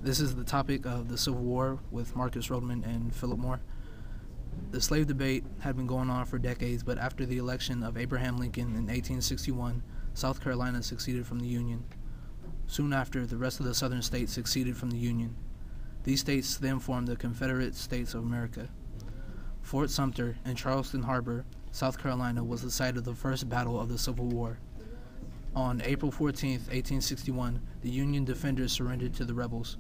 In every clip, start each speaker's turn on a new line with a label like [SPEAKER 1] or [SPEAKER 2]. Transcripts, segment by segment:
[SPEAKER 1] This is the topic of the Civil War with Marques and Philip Moore. The slave debate had been going on for decades, but after the election of Abraham Lincoln in 1861, South Carolina seceded from the Union. Soon after, the rest of the southern states seceded from the Union. These states then formed the Confederate States of America. Fort Sumter in Charleston Harbor, South Carolina, was the site of the first battle of the Civil War. On April 14, 1861, the Union defenders surrendered to the rebels.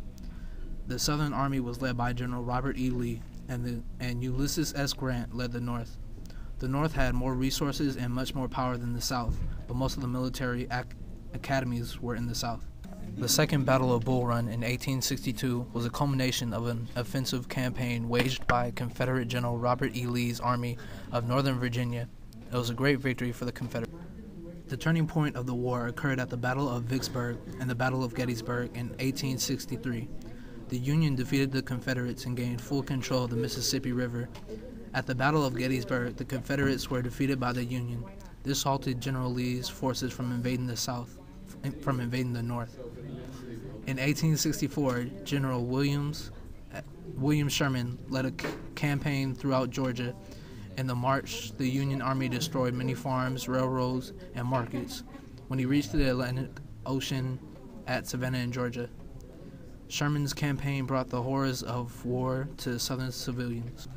[SPEAKER 1] The Southern Army was led by General Robert E. Lee, and Ulysses S. Grant led the North. The North had more resources and much more power than the South, but most of the military academies were in the South. The Second Battle of Bull Run in 1862 was a culmination of an offensive campaign waged by Confederate General Robert E. Lee's Army of Northern Virginia. It was a great victory for the Confederates. The turning point of the war occurred at the Battle of Vicksburg and the Battle of Gettysburg in 1863. The Union defeated the Confederates and gained full control of the Mississippi River. At the Battle of Gettysburg, the Confederates were defeated by the Union. This halted General Lee's forces from invading the North. In 1864, General William Sherman led a campaign throughout Georgia. In the march, the Union Army destroyed many farms, railroads, and markets when he reached the Atlantic Ocean at Savannah in Georgia. Sherman's campaign brought the horrors of war to Southern civilians.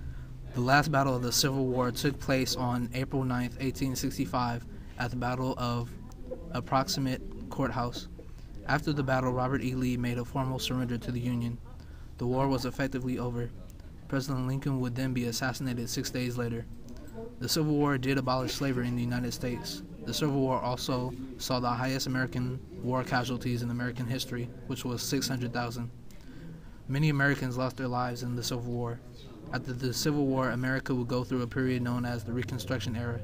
[SPEAKER 1] The last battle of the Civil War took place on April 9, 1865, at the Battle of Approximate Courthouse. After the battle, Robert E. Lee made a formal surrender to the Union. The war was effectively over. President Lincoln would then be assassinated 6 days later. The Civil War did abolish slavery in the United States. The Civil War also saw the highest American war casualties in American history, which was 600,000. Many Americans lost their lives in the Civil War. After the Civil War, America would go through a period known as the Reconstruction era.